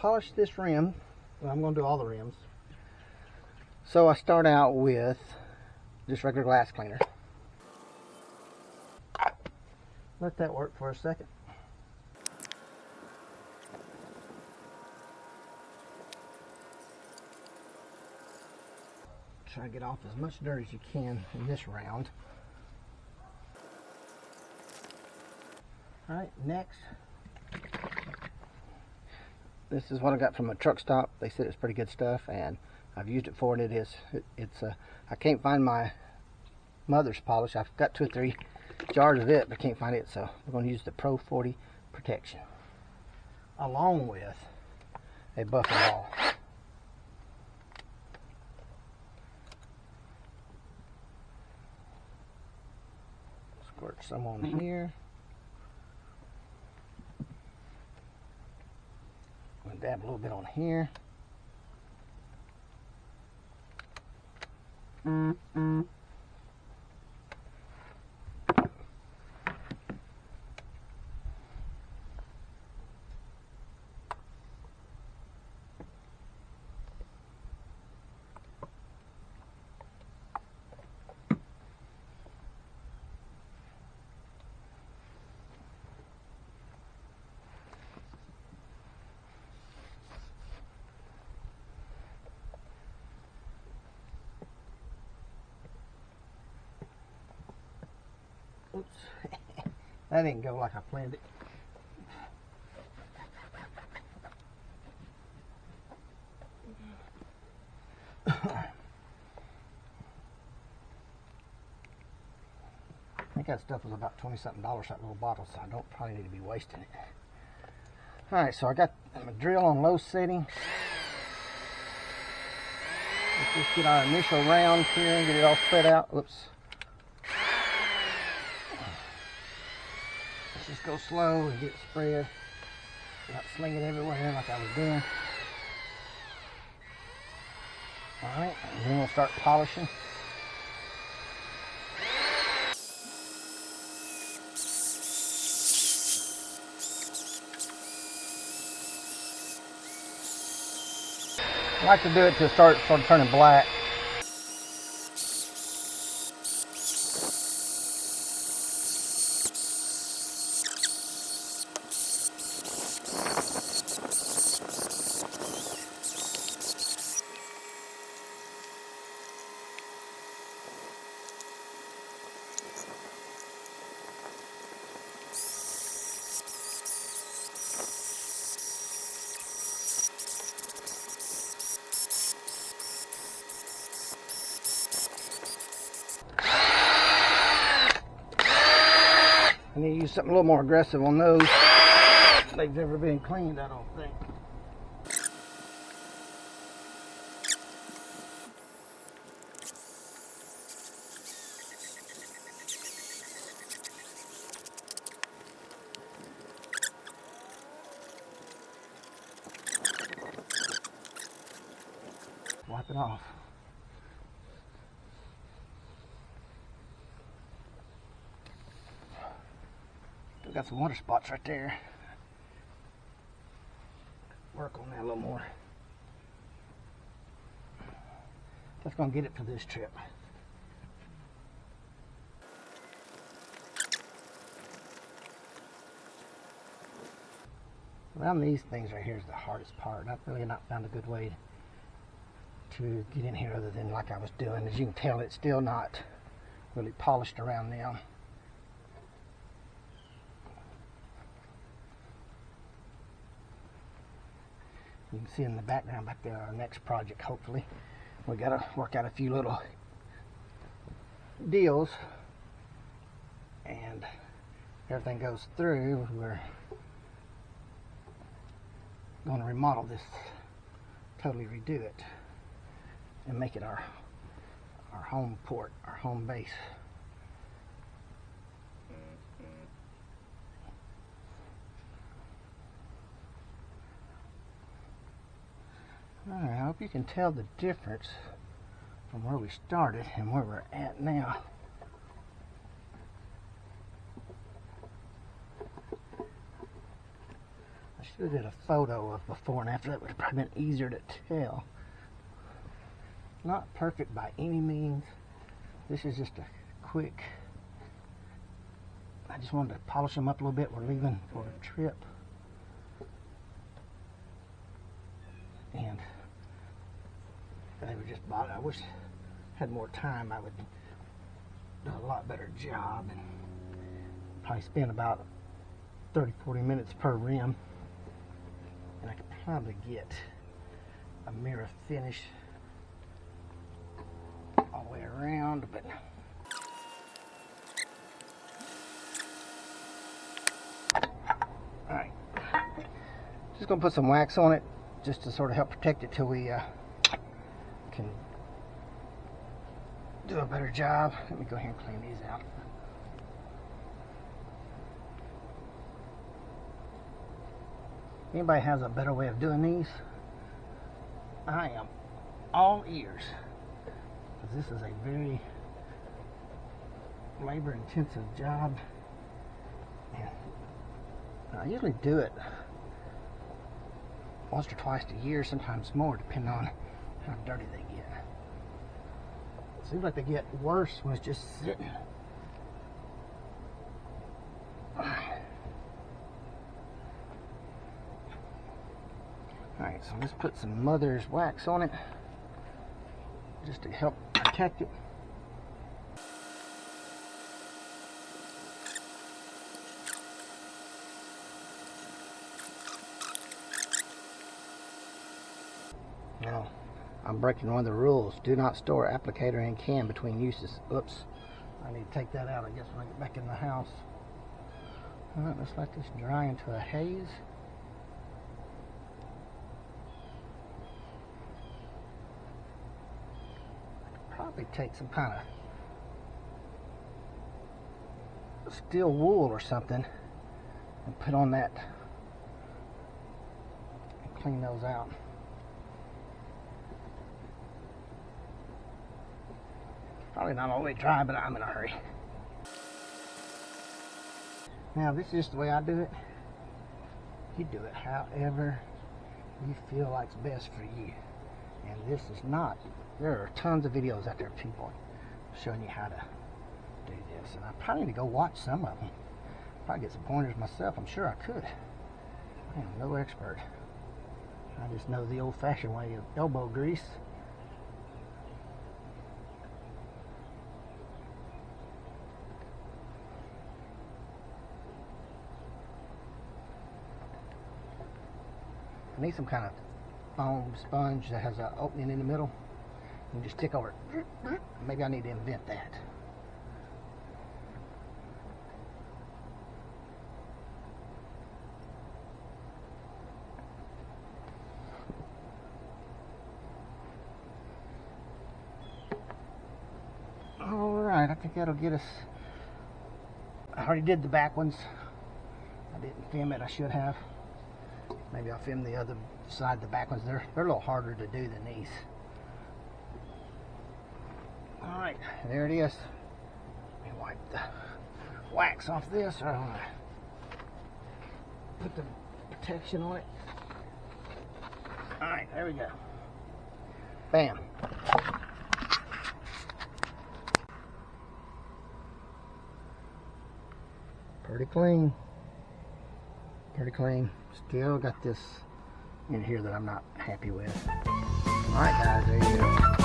polish this rim. Well, I'm going to do all the rims. So I start out with just regular glass cleaner. Let that work for a second. Try to get off as much dirt as you can in this round. Alright, next. This is what I got from a truck stop. They said it's pretty good stuff, and I've used it for it. I can't find my mother's polish. I've got 2 or 3 jars of it, but I can't find it, so we're going to use the Pro-40 protection along with a buffer ball. Squirt some on here. I'm going to dab a little bit on here. Oops, that didn't go like I planned it. I think that stuff was about $20-something, that little bottle, so I don't probably need to be wasting it. Alright, so I got my drill on low setting. Let's just get our initial round here and get it all spread out. Oops. Just go slow and get it spread, not sling it everywhere like I was doing. Alright, and then we'll start polishing. I like to do it till it starts turning black. I need to use something a little more aggressive on those. They've never been cleaned, I don't think. Wipe it off. Still got some water spots right there. Work on that a little more. That's going to get it for this trip. Around these things right here is the hardest part. I've really not found a good way to get in here other than like I was doing. As you can tell, it's still not really polished around them. You can see in the background back there our next project. Hopefully we got to work out a few little deals, and everything goes through. We're going to remodel this, totally redo it, and make it our home port, our home base. Alright, I hope you can tell the difference from where we started and where we're at now. I Should have did a photo of before and after. That would have probably been easier to tell. Not perfect by any means. This is just a quick. I just wanted to polish them up a little bit. We're leaving for a trip. And they were just bought. I wish I had more time. I would do a lot better job and probably spend about 30-40 minutes per rim. And I could probably get a mirror finish all the way around, but alright, just gonna put some wax on it just to sort of help protect it till we can do a better job. Let me go ahead and clean these out. Anybody has a better way of doing these, I am all ears, because this is a very labor intensive job, and I usually do it once or twice a year, sometimes more, depending on how dirty they get. It seems like they get worse when it's just sitting. Alright, so let's put some mother's wax on it just to help protect it. Now, I'm breaking one of the rules. Do not store applicator and can between uses. Oops. I need to take that out, I guess, when I get back in the house. Alright, let's let this dry into a haze. Probably take some kind of steel wool or something and put on that and clean those out. Probably not all the way dry, but I'm in a hurry. Now, this is just the way I do it. You do it however you feel like's best for you. And this is not, there are tons of videos out there of people showing you how to do this. And I probably need to go watch some of them. Probably get some pointers myself. I'm sure I could. I am no expert. I just know the old-fashioned way of elbow grease. I need some kind of foam sponge that has an opening in the middle. You can just stick over it. Maybe I need to invent that. Alright, I think that'll get us. I already did the back ones. I didn't film it, I should have. Maybe I'll film the other side, the back ones. They're a little harder to do than these. Alright, there it is. Let me wipe the wax off this. I want to put the protection on it. Alright, there we go. Bam. Pretty clean. Pretty clean. Still got this in here that I'm not happy with. Alright guys, there you go.